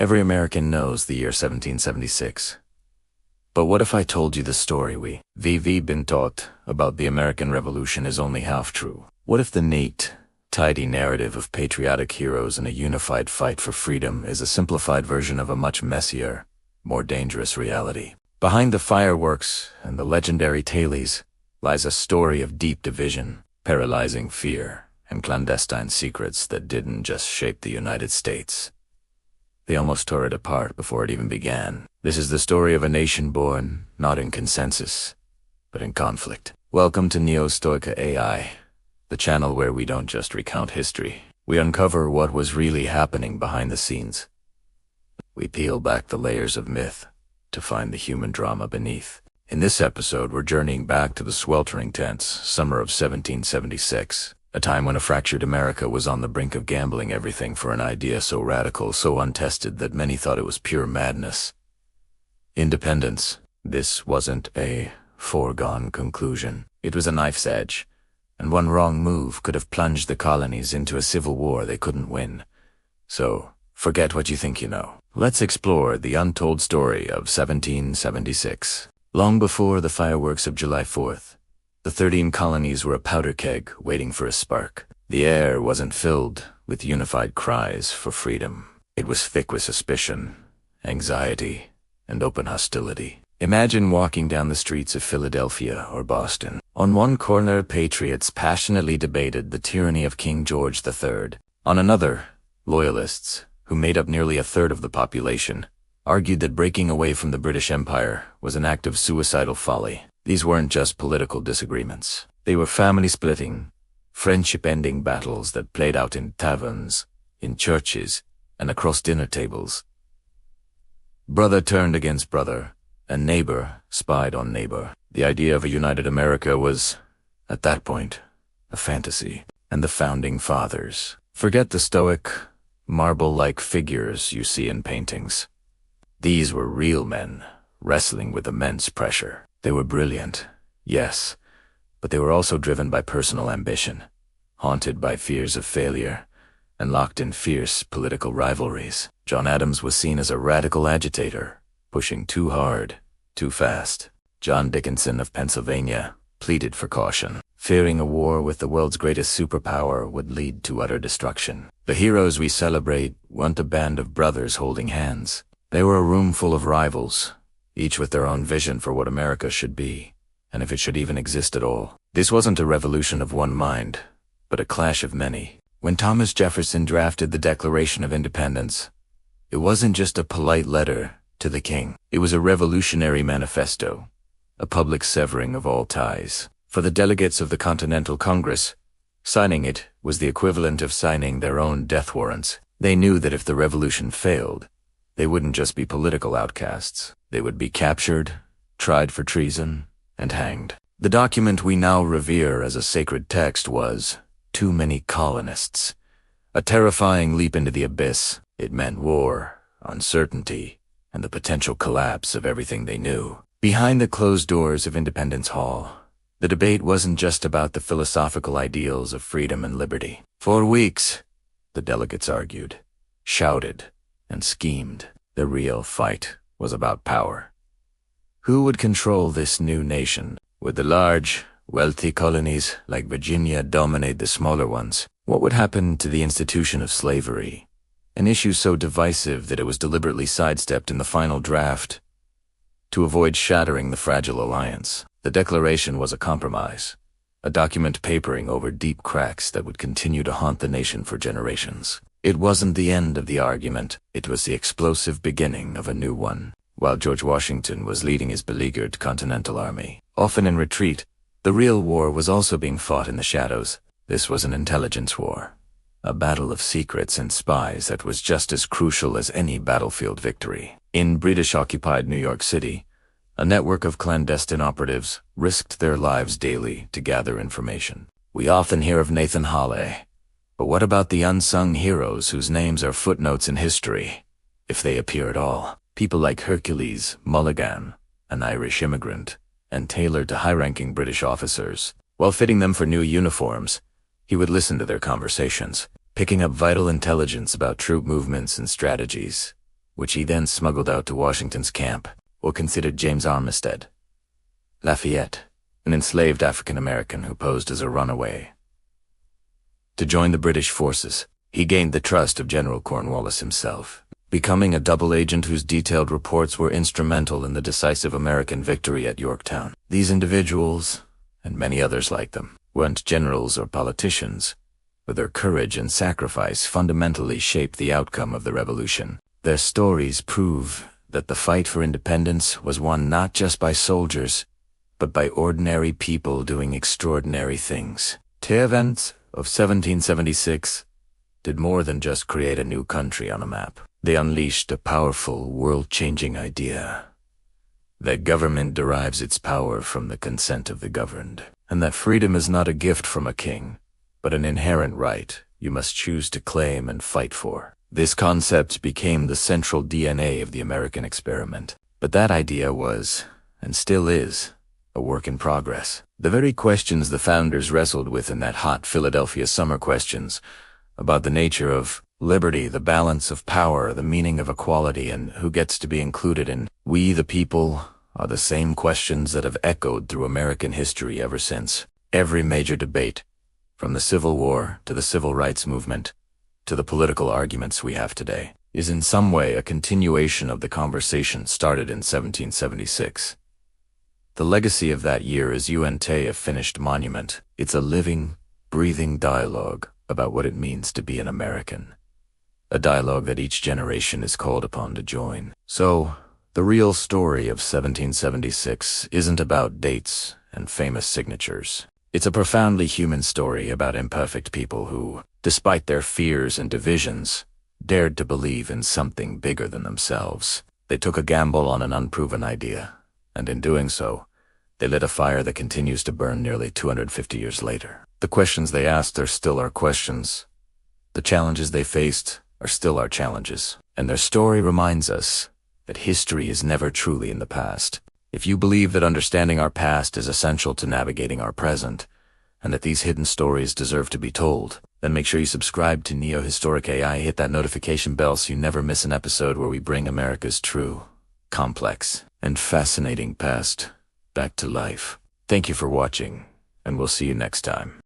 Every American knows the year 1776. But what if I told you the story we've been taught about the American Revolution is only half true? What if the neat, tidy narrative of patriotic heroes in a unified fight for freedom is a simplified version of a much messier, more dangerous reality? Behind the fireworks and the legendary tailies lies a story of deep division, paralyzing fear, and clandestine secrets that didn't just shape the United States. They almost tore it apart before it even began. This is the story of a nation born, not in consensus, but in conflict. Welcome to Historica AI, the channel where we don't just recount history. We uncover what was really happening behind the scenes. We peel back the layers of myth to find the human drama beneath. In this episode, we're journeying back to the sweltering tense summer of 1776. A time when a fractured America was on the brink of gambling everything for an idea so radical, so untested that many thought it was pure madness. Independence. This wasn't a foregone conclusion. It was a knife's edge, and one wrong move could have plunged the colonies into a civil war they couldn't win. So, forget what you think you know. Let's explore the untold story of 1776. Long before the fireworks of July 4th, the 13 colonies were a powder keg waiting for a spark. The air wasn't filled with unified cries for freedom. It was thick with suspicion, anxiety, and open hostility. Imagine walking down the streets of Philadelphia or Boston. On one corner, patriots passionately debated the tyranny of King George III. On another, loyalists, who made up nearly a third of the population, argued that breaking away from the British Empire was an act of suicidal folly. These weren't just political disagreements. They were family-splitting, friendship-ending battles that played out in taverns, in churches, and across dinner tables. Brother turned against brother, and neighbor spied on neighbor. The idea of a united America was, at that point, a fantasy. And the founding fathers. Forget the stoic, marble-like figures you see in paintings. These were real men, wrestling with immense pressure. They were brilliant, yes, but they were also driven by personal ambition, haunted by fears of failure, and locked in fierce political rivalries. John Adams was seen as a radical agitator, pushing too hard, too fast. John Dickinson of Pennsylvania pleaded for caution, fearing a war with the world's greatest superpower would lead to utter destruction. The heroes we celebrate weren't a band of brothers holding hands. They were a room full of rivals, each with their own vision for what America should be, and if it should even exist at all. This wasn't a revolution of one mind, but a clash of many. When Thomas Jefferson drafted the Declaration of Independence, it wasn't just a polite letter to the king. It was a revolutionary manifesto, a public severing of all ties. For the delegates of the Continental Congress, signing it was the equivalent of signing their own death warrants. They knew that if the revolution failed, they wouldn't just be political outcasts. They would be captured, tried for treason, and hanged. The document we now revere as a sacred text was Too Many Colonists. A terrifying leap into the abyss. It meant war, uncertainty, and the potential collapse of everything they knew. Behind the closed doors of Independence Hall, the debate wasn't just about the philosophical ideals of freedom and liberty. For weeks, the delegates argued, shouted, and schemed. The real fight was about power. Who would control this new nation? Would the large, wealthy colonies like Virginia dominate the smaller ones? What would happen to the institution of slavery? An issue so divisive that it was deliberately sidestepped in the final draft to avoid shattering the fragile alliance. The Declaration was a compromise, a document papering over deep cracks that would continue to haunt the nation for generations. It wasn't the end of the argument, it was the explosive beginning of a new one. While George Washington was leading his beleaguered Continental Army, often in retreat, the real war was also being fought in the shadows. This was an intelligence war, a battle of secrets and spies that was just as crucial as any battlefield victory. In British-occupied New York City, a network of clandestine operatives risked their lives daily to gather information. We often hear of Nathan Hawley, but what about the unsung heroes whose names are footnotes in history, if they appear at all? People like Hercules Mulligan, an Irish immigrant, and tailored to high-ranking British officers. While fitting them for new uniforms, he would listen to their conversations, picking up vital intelligence about troop movements and strategies. which he then smuggled out to Washington's camp, or considered James Armistead, Lafayette, an enslaved African American who posed as a runaway. To join the British forces, he gained the trust of General Cornwallis himself, becoming a double agent whose detailed reports were instrumental in the decisive American victory at Yorktown. These individuals, and many others like them, weren't generals or politicians, but their courage and sacrifice fundamentally shaped the outcome of the revolution. Their stories prove that the fight for independence was won not just by soldiers, but by ordinary people doing extraordinary things. The events of 1776 did more than just create a new country on a map. They unleashed a powerful, world-changing idea: that government derives its power from the consent of the governed, and that freedom is not a gift from a king, but an inherent right you must choose to claim and fight for. This concept became the central DNA of the American experiment. But that idea was, and still is, a work in progress. The very questions the founders wrestled with in that hot Philadelphia summer, questions about the nature of liberty, the balance of power, the meaning of equality, and who gets to be included in "we the people," are the same questions that have echoed through American history ever since. Every major debate, from the Civil War to the Civil Rights Movement to the political arguments we have today, is in some way a continuation of the conversation started in 1776. The legacy of that year is Untold, a finished monument. It's a living, breathing dialogue about what it means to be an American. A dialogue that each generation is called upon to join. So, the real story of 1776 isn't about dates and famous signatures. It's a profoundly human story about imperfect people who, despite their fears and divisions, dared to believe in something bigger than themselves. They took a gamble on an unproven idea, and in doing so, they lit a fire that continues to burn nearly 250 years later. The questions they asked are still our questions. The challenges they faced are still our challenges. And their story reminds us that history is never truly in the past. If you believe that understanding our past is essential to navigating our present, and that these hidden stories deserve to be told, then make sure you subscribe to Historica AI, hit that notification bell so you never miss an episode where we bring America's true, complex, and fascinating past back to life. Thank you for watching, and we'll see you next time.